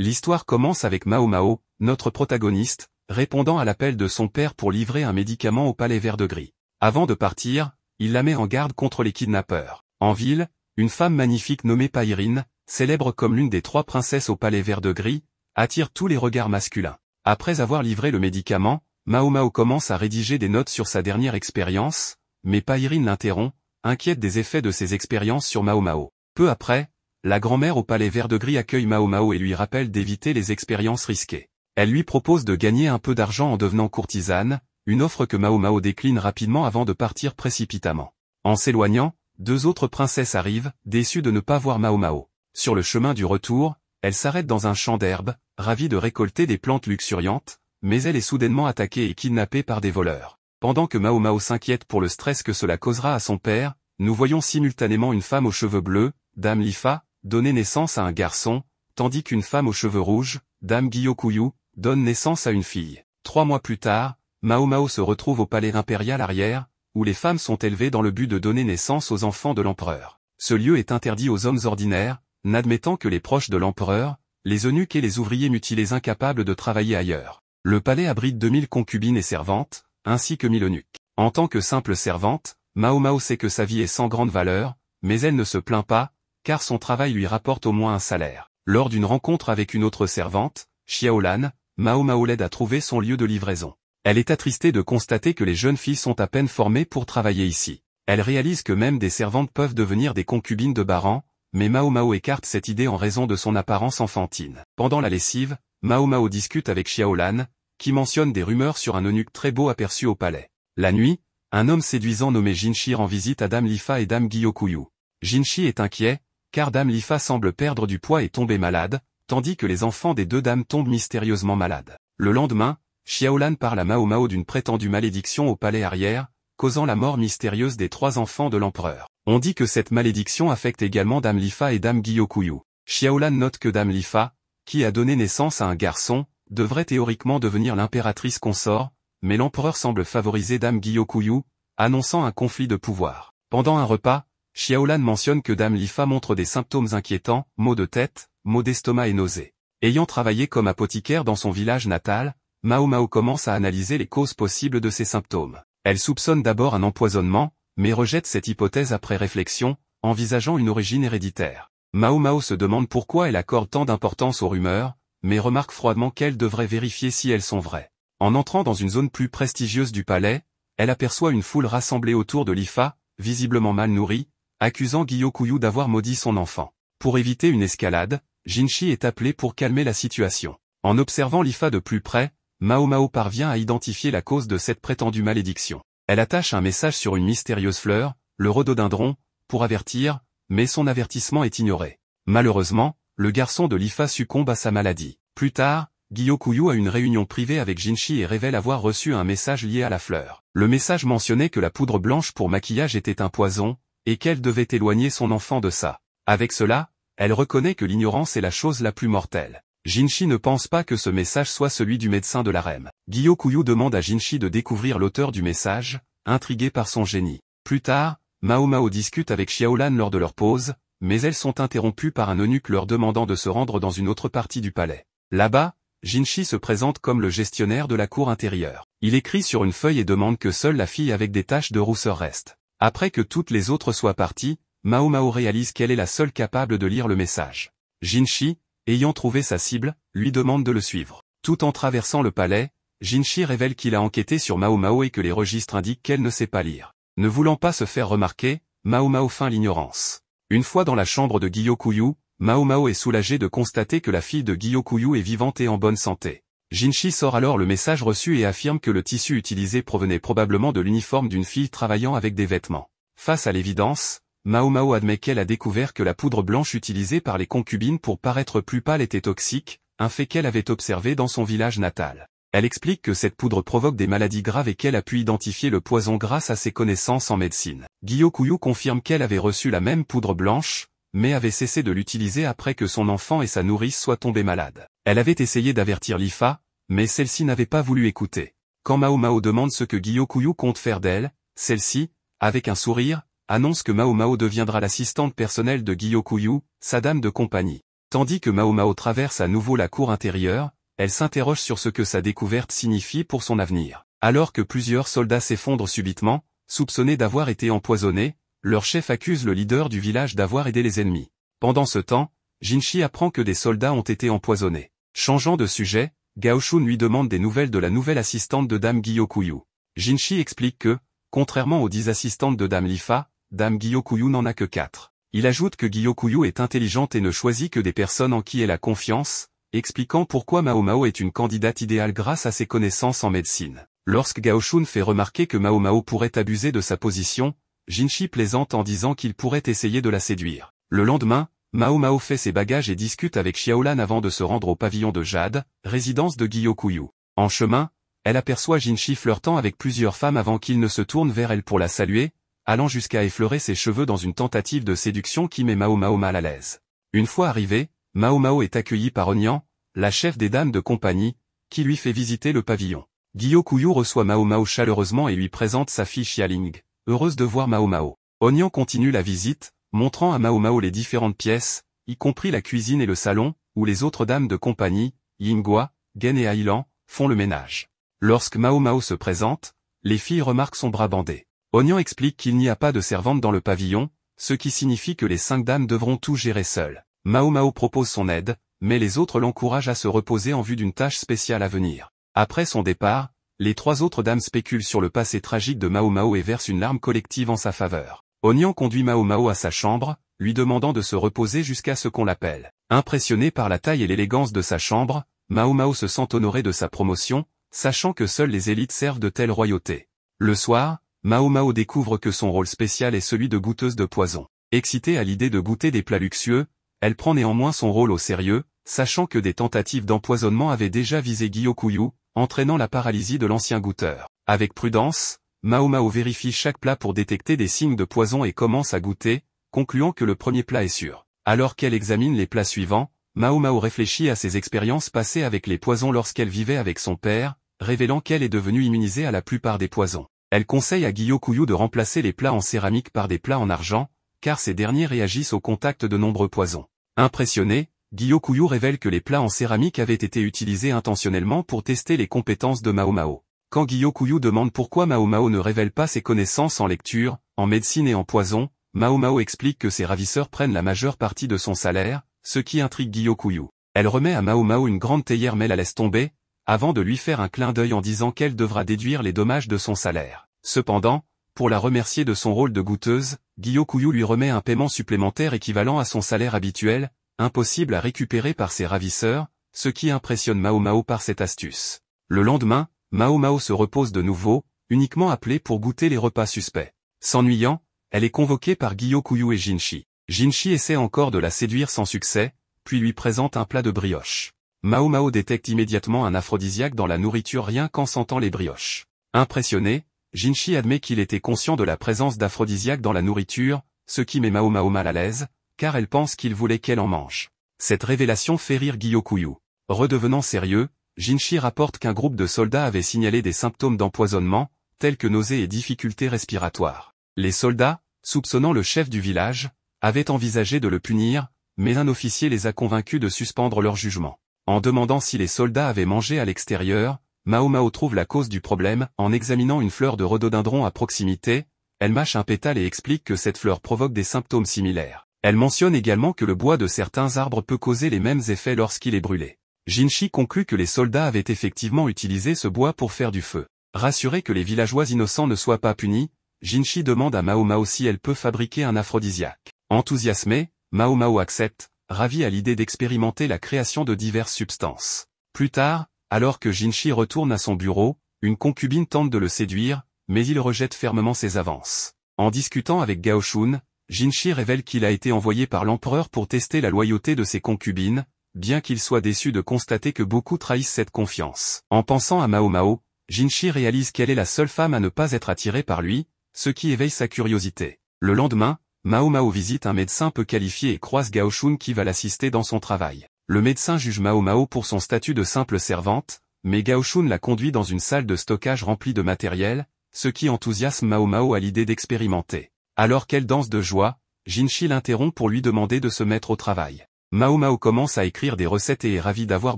L'histoire commence avec Mao Mao, notre protagoniste, répondant à l'appel de son père pour livrer un médicament au palais vert de gris. Avant de partir, il la met en garde contre les kidnappeurs. En ville, une femme magnifique nommée Pairine, célèbre comme l'une des 3 princesses au palais vert de gris, attire tous les regards masculins. Après avoir livré le médicament, Mao Mao commence à rédiger des notes sur sa dernière expérience, mais Pairine l'interrompt, inquiète des effets de ses expériences sur Mao Mao. Peu après, la grand-mère au palais vert de gris accueille Mao Mao et lui rappelle d'éviter les expériences risquées. Elle lui propose de gagner un peu d'argent en devenant courtisane, une offre que Mao Mao décline rapidement avant de partir précipitamment. En s'éloignant, 2 autres princesses arrivent, déçues de ne pas voir Mao Mao. Sur le chemin du retour, elle s'arrête dans un champ d'herbe, ravie de récolter des plantes luxuriantes, mais elle est soudainement attaquée et kidnappée par des voleurs. Pendant que Mao Mao s'inquiète pour le stress que cela causera à son père, nous voyons simultanément une femme aux cheveux bleus, Dame Lifa, donner naissance à un garçon, tandis qu'une femme aux cheveux rouges, Dame Gyokouyu, donne naissance à une fille. 3 mois plus tard, Mao Mao se retrouve au palais impérial arrière, où les femmes sont élevées dans le but de donner naissance aux enfants de l'empereur. Ce lieu est interdit aux hommes ordinaires, n'admettant que les proches de l'empereur, les eunuques et les ouvriers mutilés incapables de travailler ailleurs. Le palais abrite 2000 concubines et servantes, ainsi que 1000 eunuques. En tant que simple servante, Mao Mao sait que sa vie est sans grande valeur, mais elle ne se plaint pas, car son travail lui rapporte au moins un salaire. Lors d'une rencontre avec une autre servante, Xiaolan, Mao Mao l'aide à trouver son lieu de livraison. Elle est attristée de constater que les jeunes filles sont à peine formées pour travailler ici. Elle réalise que même des servantes peuvent devenir des concubines de Baran, mais Mao Mao écarte cette idée en raison de son apparence enfantine. Pendant la lessive, Mao Mao discute avec Xiaolan, qui mentionne des rumeurs sur un eunuque très beau aperçu au palais. La nuit, un homme séduisant nommé Jinshi rend visite à Dame Lifa et Dame Gyokouyu. Jinshi est inquiet, car Dame Lifa semble perdre du poids et tomber malade, tandis que les enfants des 2 dames tombent mystérieusement malades. Le lendemain, Xiaolan parle à Mao Mao d'une prétendue malédiction au palais arrière, causant la mort mystérieuse des 3 enfants de l'empereur. On dit que cette malédiction affecte également Dame Lifa et Dame Gyokouyu. Xiaolan note que Dame Lifa, qui a donné naissance à un garçon, devrait théoriquement devenir l'impératrice consort, mais l'empereur semble favoriser Dame Gyokouyu, annonçant un conflit de pouvoir. Pendant un repas, Xiaolan mentionne que Dame Lifa montre des symptômes inquiétants, maux de tête, maux d'estomac et nausées. Ayant travaillé comme apothicaire dans son village natal, Mao Mao commence à analyser les causes possibles de ces symptômes. Elle soupçonne d'abord un empoisonnement, mais rejette cette hypothèse après réflexion, envisageant une origine héréditaire. Mao Mao se demande pourquoi elle accorde tant d'importance aux rumeurs, mais remarque froidement qu'elle devrait vérifier si elles sont vraies. En entrant dans une zone plus prestigieuse du palais, elle aperçoit une foule rassemblée autour de Lifa, visiblement mal nourrie, accusant Gyokouyu d'avoir maudit son enfant. Pour éviter une escalade, Jinshi est appelé pour calmer la situation. En observant Lifa de plus près, Mao Mao parvient à identifier la cause de cette prétendue malédiction. Elle attache un message sur une mystérieuse fleur, le rhododendron, pour avertir, mais son avertissement est ignoré. Malheureusement, le garçon de Lifa succombe à sa maladie. Plus tard, Gyokouyu a une réunion privée avec Jinshi et révèle avoir reçu un message lié à la fleur. Le message mentionnait que la poudre blanche pour maquillage était un poison, et qu'elle devait éloigner son enfant de ça. Avec cela, elle reconnaît que l'ignorance est la chose la plus mortelle. Jinshi ne pense pas que ce message soit celui du médecin de l'harem. Gyokouyu demande à Jinshi de découvrir l'auteur du message, intrigué par son génie. Plus tard, Mao Mao discute avec Xiaolan lors de leur pause, mais elles sont interrompues par un eunuque leur demandant de se rendre dans une autre partie du palais. Là-bas, Jinshi se présente comme le gestionnaire de la cour intérieure. Il écrit sur une feuille et demande que seule la fille avec des taches de rousseur reste. Après que toutes les autres soient parties, Mao Mao réalise qu'elle est la seule capable de lire le message. Jinshi, ayant trouvé sa cible, lui demande de le suivre. Tout en traversant le palais, Jinshi révèle qu'il a enquêté sur Mao Mao et que les registres indiquent qu'elle ne sait pas lire. Ne voulant pas se faire remarquer, Mao Mao feint l'ignorance. Une fois dans la chambre de Gyokouyu, Mao Mao est soulagé de constater que la fille de Gyokouyu est vivante et en bonne santé. Jinshi sort alors le message reçu et affirme que le tissu utilisé provenait probablement de l'uniforme d'une fille travaillant avec des vêtements. Face à l'évidence, Mao Mao admet qu'elle a découvert que la poudre blanche utilisée par les concubines pour paraître plus pâle était toxique, un fait qu'elle avait observé dans son village natal. Elle explique que cette poudre provoque des maladies graves et qu'elle a pu identifier le poison grâce à ses connaissances en médecine. Gyokouyu confirme qu'elle avait reçu la même poudre blanche, mais avait cessé de l'utiliser après que son enfant et sa nourrice soient tombés malades. Elle avait essayé d'avertir Lifa, mais celle-ci n'avait pas voulu écouter. Quand Mao Mao demande ce que Gyokouyu compte faire d'elle, celle-ci, avec un sourire, annonce que Mao Mao deviendra l'assistante personnelle de Gyokouyu, sa dame de compagnie. Tandis que Mao Mao traverse à nouveau la cour intérieure, elle s'interroge sur ce que sa découverte signifie pour son avenir. Alors que plusieurs soldats s'effondrent subitement, soupçonnés d'avoir été empoisonnés, leur chef accuse le leader du village d'avoir aidé les ennemis. Pendant ce temps, Jinshi apprend que des soldats ont été empoisonnés. Changeant de sujet, Gao Shun lui demande des nouvelles de la nouvelle assistante de Dame Gyokouyu. Jinshi explique que, contrairement aux 10 assistantes de Dame Lifa, Dame Gyokouyu n'en a que 4. Il ajoute que Gyokouyu est intelligente et ne choisit que des personnes en qui elle a confiance, expliquant pourquoi Mao Mao est une candidate idéale grâce à ses connaissances en médecine. Lorsque Gao Shun fait remarquer que Mao Mao pourrait abuser de sa position, Jinshi plaisante en disant qu'il pourrait essayer de la séduire. Le lendemain, Mao Mao fait ses bagages et discute avec Xiaolan avant de se rendre au pavillon de Jade, résidence de Gyokouyu. En chemin, elle aperçoit Jinshi flirtant avec plusieurs femmes avant qu'il ne se tourne vers elle pour la saluer, allant jusqu'à effleurer ses cheveux dans une tentative de séduction qui met Mao Mao mal à l'aise. Une fois arrivé, Mao Mao est accueilli par Onian, la chef des dames de compagnie, qui lui fait visiter le pavillon. Gyokouyu reçoit Mao Mao chaleureusement et lui présente sa fille Xialing, heureuse de voir Mao Mao. Onian continue la visite, montrant à Mao Mao les différentes pièces, y compris la cuisine et le salon, où les autres dames de compagnie, Yingua, Gen et Ailan, font le ménage. Lorsque Mao Mao se présente, les filles remarquent son bras bandé. Onian explique qu'il n'y a pas de servante dans le pavillon, ce qui signifie que les 5 dames devront tout gérer seules. Mao Mao propose son aide, mais les autres l'encouragent à se reposer en vue d'une tâche spéciale à venir. Après son départ, les 3 autres dames spéculent sur le passé tragique de Mao Mao et versent une larme collective en sa faveur. Onian conduit Mao Mao à sa chambre, lui demandant de se reposer jusqu'à ce qu'on l'appelle. Impressionné par la taille et l'élégance de sa chambre, Mao Mao se sent honoré de sa promotion, sachant que seules les élites servent de telle royauté. Le soir, Mao Mao découvre que son rôle spécial est celui de goûteuse de poison. Excitée à l'idée de goûter des plats luxueux, elle prend néanmoins son rôle au sérieux, sachant que des tentatives d'empoisonnement avaient déjà visé Gyokouyu, entraînant la paralysie de l'ancien goûteur. Avec prudence, Mao Mao vérifie chaque plat pour détecter des signes de poison et commence à goûter, concluant que le premier plat est sûr. Alors qu'elle examine les plats suivants, Mao Mao réfléchit à ses expériences passées avec les poisons lorsqu'elle vivait avec son père, révélant qu'elle est devenue immunisée à la plupart des poisons. Elle conseille à Gyokouyu de remplacer les plats en céramique par des plats en argent, car ces derniers réagissent au contact de nombreux poisons. Impressionné, Gyokouyu révèle que les plats en céramique avaient été utilisés intentionnellement pour tester les compétences de Mao Mao. Quand Gyokouyu demande pourquoi Mao Mao ne révèle pas ses connaissances en lecture, en médecine et en poison, Mao Mao explique que ses ravisseurs prennent la majeure partie de son salaire, ce qui intrigue Gyokouyu. Elle remet à Mao Mao une grande théière mais la laisse tomber, avant de lui faire un clin d'œil en disant qu'elle devra déduire les dommages de son salaire. Cependant, pour la remercier de son rôle de goûteuse, Gyokouyu lui remet un paiement supplémentaire équivalent à son salaire habituel, impossible à récupérer par ses ravisseurs, ce qui impressionne Mao Mao par cette astuce. Le lendemain, Mao Mao se repose de nouveau, uniquement appelée pour goûter les repas suspects. S'ennuyant, elle est convoquée par Gyokouyu et Jinshi. Jinshi essaie encore de la séduire sans succès, puis lui présente un plat de brioche. Mao Mao détecte immédiatement un aphrodisiaque dans la nourriture rien qu'en sentant les brioches. Impressionné, Jinshi admet qu'il était conscient de la présence d'aphrodisiaque dans la nourriture, ce qui met Mao Mao mal à l'aise, car elle pense qu'il voulait qu'elle en mange. Cette révélation fait rire Gyokouyu. Redevenant sérieux, Jinshi rapporte qu'un groupe de soldats avait signalé des symptômes d'empoisonnement, tels que nausées et difficultés respiratoires. Les soldats, soupçonnant le chef du village, avaient envisagé de le punir, mais un officier les a convaincus de suspendre leur jugement. En demandant si les soldats avaient mangé à l'extérieur, Mao Mao trouve la cause du problème en examinant une fleur de rhododendron à proximité. Elle mâche un pétale et explique que cette fleur provoque des symptômes similaires. Elle mentionne également que le bois de certains arbres peut causer les mêmes effets lorsqu'il est brûlé. Jinshi conclut que les soldats avaient effectivement utilisé ce bois pour faire du feu. Rassuré que les villageois innocents ne soient pas punis, Jinshi demande à Mao Mao si elle peut fabriquer un aphrodisiaque. Enthousiasmé, Mao Mao accepte, ravi à l'idée d'expérimenter la création de diverses substances. Plus tard, alors que Jinshi retourne à son bureau, une concubine tente de le séduire, mais il rejette fermement ses avances. En discutant avec Gao Shun, Jinshi révèle qu'il a été envoyé par l'empereur pour tester la loyauté de ses concubines, bien qu'il soit déçu de constater que beaucoup trahissent cette confiance. En pensant à Mao Mao, Jinshi réalise qu'elle est la seule femme à ne pas être attirée par lui, ce qui éveille sa curiosité. Le lendemain, Mao Mao visite un médecin peu qualifié et croise Gao Shun qui va l'assister dans son travail. Le médecin juge Mao Mao pour son statut de simple servante, mais Gao Shun la conduit dans une salle de stockage remplie de matériel, ce qui enthousiasme Mao Mao à l'idée d'expérimenter. Alors qu'elle danse de joie, Jinshi l'interrompt pour lui demander de se mettre au travail. Mao Mao commence à écrire des recettes et est ravi d'avoir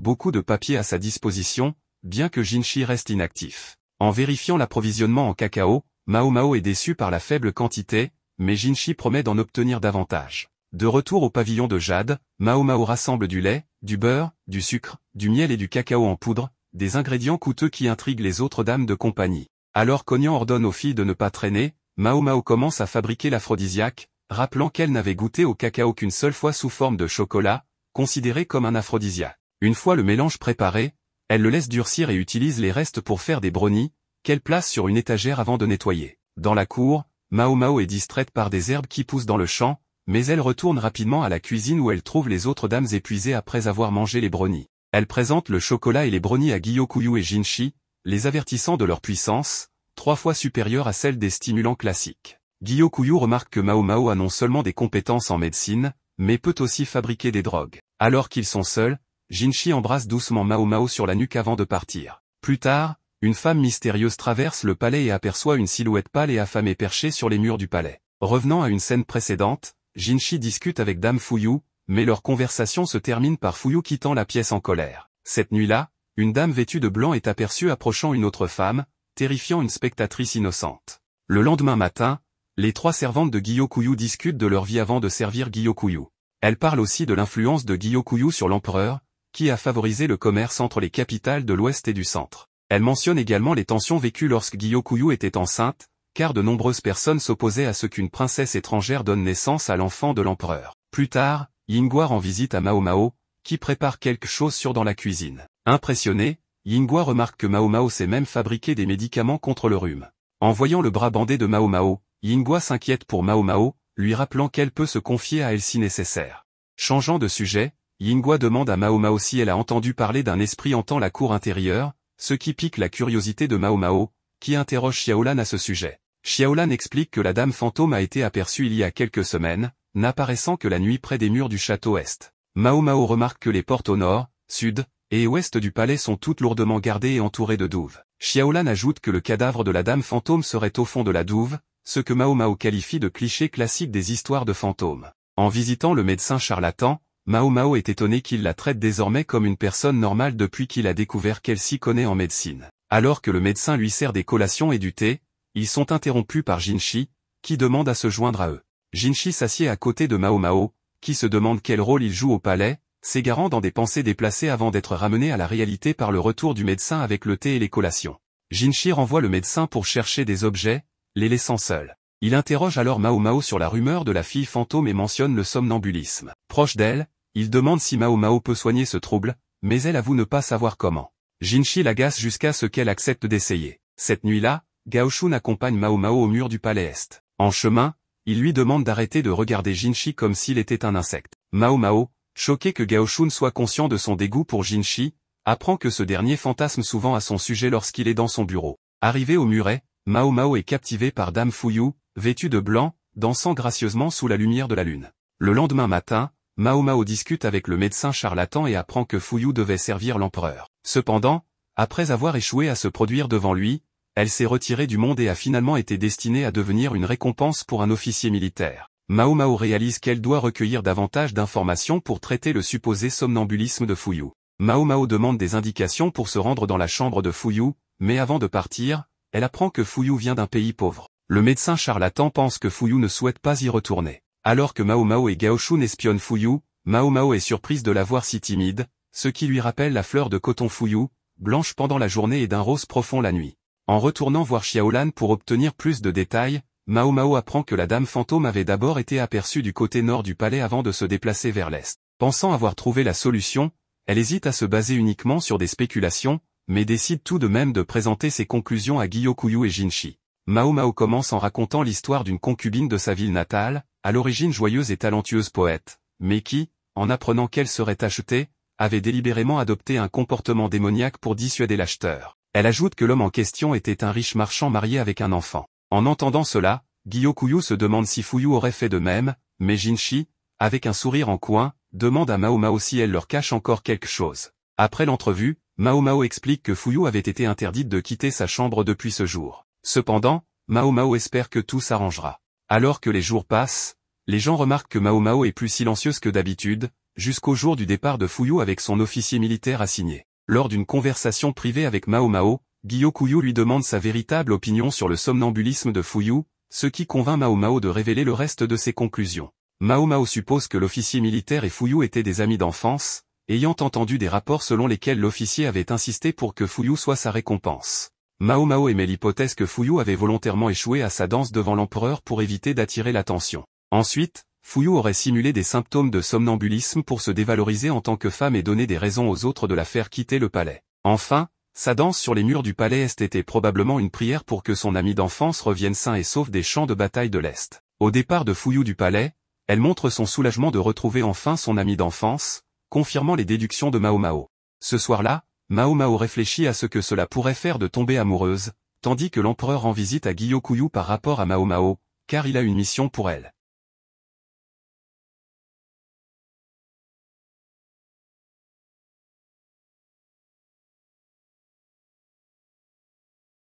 beaucoup de papier à sa disposition, bien que Jinshi reste inactif. En vérifiant l'approvisionnement en cacao, Mao Mao est déçu par la faible quantité, mais Jinshi promet d'en obtenir davantage. De retour au pavillon de Jade, Mao Mao rassemble du lait, du beurre, du sucre, du miel et du cacao en poudre, des ingrédients coûteux qui intriguent les autres dames de compagnie. Alors qu'Ognan ordonne aux filles de ne pas traîner, Mao Mao commence à fabriquer l'aphrodisiaque, rappelant qu'elle n'avait goûté au cacao qu'une seule fois sous forme de chocolat, considéré comme un aphrodisiaque. Une fois le mélange préparé, elle le laisse durcir et utilise les restes pour faire des brownies, qu'elle place sur une étagère avant de nettoyer. Dans la cour, Mao Mao est distraite par des herbes qui poussent dans le champ, mais elle retourne rapidement à la cuisine où elle trouve les autres dames épuisées après avoir mangé les brownies. Elle présente le chocolat et les brownies à Gyokouyu et Jinshi, les avertissant de leur puissance, 3 fois supérieure à celle des stimulants classiques. Gyokouyu remarque que Mao Mao a non seulement des compétences en médecine, mais peut aussi fabriquer des drogues. Alors qu'ils sont seuls, Jinshi embrasse doucement Mao Mao sur la nuque avant de partir. Plus tard, une femme mystérieuse traverse le palais et aperçoit une silhouette pâle et affamée perchée sur les murs du palais. Revenant à une scène précédente, Jinshi discute avec Dame Fuyu, mais leur conversation se termine par Fuyu quittant la pièce en colère. Cette nuit-là, une dame vêtue de blanc est aperçue approchant une autre femme, terrifiant une spectatrice innocente. Le lendemain matin, les 3 servantes de Gyokouyu discutent de leur vie avant de servir Gyokouyu. Elles parlent aussi de l'influence de Gyokouyu sur l'empereur, qui a favorisé le commerce entre les capitales de l'Ouest et du Centre. Elles mentionnent également les tensions vécues lorsque Gyokouyu était enceinte, car de nombreuses personnes s'opposaient à ce qu'une princesse étrangère donne naissance à l'enfant de l'empereur. Plus tard, Yingwa rend visite à Mao Mao, qui prépare quelque chose dans la cuisine. Impressionné, Yingwa remarque que Mao Mao sait même fabriquer des médicaments contre le rhume. En voyant le bras bandé de Mao Mao, Yingwa s'inquiète pour Mao Mao, lui rappelant qu'elle peut se confier à elle si nécessaire. Changeant de sujet, Yingwa demande à Mao Mao si elle a entendu parler d'un esprit hantant la cour intérieure, ce qui pique la curiosité de Mao Mao, qui interroge Xiaolan à ce sujet. Xiaolan explique que la dame fantôme a été aperçue il y a quelques semaines, n'apparaissant que la nuit près des murs du château Est. Mao Mao remarque que les portes au nord, sud, et ouest du palais sont toutes lourdement gardées et entourées de douves. Xiaolan ajoute que le cadavre de la dame fantôme serait au fond de la douve, ce que Mao Mao qualifie de cliché classique des histoires de fantômes. En visitant le médecin charlatan, Mao Mao est étonné qu'il la traite désormais comme une personne normale depuis qu'il a découvert qu'elle s'y connaît en médecine. Alors que le médecin lui sert des collations et du thé, ils sont interrompus par Jinshi, qui demande à se joindre à eux. Jinshi s'assied à côté de Mao Mao, qui se demande quel rôle il joue au palais, s'égarant dans des pensées déplacées avant d'être ramené à la réalité par le retour du médecin avec le thé et les collations. Jinshi renvoie le médecin pour chercher des objets, les laissant seuls. Il interroge alors Mao Mao sur la rumeur de la fille fantôme et mentionne le somnambulisme. Proche d'elle, il demande si Mao Mao peut soigner ce trouble, mais elle avoue ne pas savoir comment. Jinshi l'agace jusqu'à ce qu'elle accepte d'essayer. Cette nuit-là, Gao Shun accompagne Mao Mao au mur du palais Est. En chemin, il lui demande d'arrêter de regarder Jinshi comme s'il était un insecte. Mao Mao, choqué que Gao Shun soit conscient de son dégoût pour Jinshi, apprend que ce dernier fantasme souvent à son sujet lorsqu'il est dans son bureau. Arrivé au muret, Mao Mao est captivé par Dame Fuyu, vêtue de blanc, dansant gracieusement sous la lumière de la lune. Le lendemain matin, Mao Mao discute avec le médecin charlatan et apprend que Fuyu devait servir l'empereur. Cependant, après avoir échoué à se produire devant lui, elle s'est retirée du monde et a finalement été destinée à devenir une récompense pour un officier militaire. Mao Mao réalise qu'elle doit recueillir davantage d'informations pour traiter le supposé somnambulisme de Fuyu. Mao Mao demande des indications pour se rendre dans la chambre de Fuyu, mais avant de partir, elle apprend que Fuyu vient d'un pays pauvre. Le médecin charlatan pense que Fuyu ne souhaite pas y retourner. Alors que Mao Mao et Gao Shun espionnent Fuyu, Mao Mao est surprise de la voir si timide, ce qui lui rappelle la fleur de coton Fuyu, blanche pendant la journée et d'un rose profond la nuit. En retournant voir Xiaolan pour obtenir plus de détails, Mao Mao apprend que la dame fantôme avait d'abord été aperçue du côté nord du palais avant de se déplacer vers l'est. Pensant avoir trouvé la solution, elle hésite à se baser uniquement sur des spéculations, mais décide tout de même de présenter ses conclusions à Gyokouyu et Jinshi. Mao Mao commence en racontant l'histoire d'une concubine de sa ville natale, à l'origine joyeuse et talentueuse poète, mais qui, en apprenant qu'elle serait achetée, avait délibérément adopté un comportement démoniaque pour dissuader l'acheteur. Elle ajoute que l'homme en question était un riche marchand marié avec un enfant. En entendant cela, Gyokouyu se demande si Fuyu aurait fait de même, mais Jinshi, avec un sourire en coin, demande à Mao Mao si elle leur cache encore quelque chose. Après l'entrevue, Mao Mao explique que Fuyu avait été interdite de quitter sa chambre depuis ce jour. Cependant, Mao Mao espère que tout s'arrangera. Alors que les jours passent, les gens remarquent que Mao Mao est plus silencieuse que d'habitude, jusqu'au jour du départ de Fuyou avec son officier militaire assigné. Lors d'une conversation privée avec Mao Mao, Gyokouyu lui demande sa véritable opinion sur le somnambulisme de Fuyou, ce qui convainc Mao Mao de révéler le reste de ses conclusions. Mao Mao suppose que l'officier militaire et Fuyou étaient des amis d'enfance, ayant entendu des rapports selon lesquels l'officier avait insisté pour que Fuyou soit sa récompense. Mao Mao émet l'hypothèse que Fuyou avait volontairement échoué à sa danse devant l'empereur pour éviter d'attirer l'attention. Ensuite, Fuyou aurait simulé des symptômes de somnambulisme pour se dévaloriser en tant que femme et donner des raisons aux autres de la faire quitter le palais. Enfin, sa danse sur les murs du palais Est était probablement une prière pour que son ami d'enfance revienne sain et sauf des champs de bataille de l'Est. Au départ de Fuyou du palais, elle montre son soulagement de retrouver enfin son ami d'enfance, confirmant les déductions de Mao Mao. Ce soir-là, Mao Mao réfléchit à ce que cela pourrait faire de tomber amoureuse, tandis que l'empereur rend visite à Gyokouyu par rapport à Mao Mao, car il a une mission pour elle.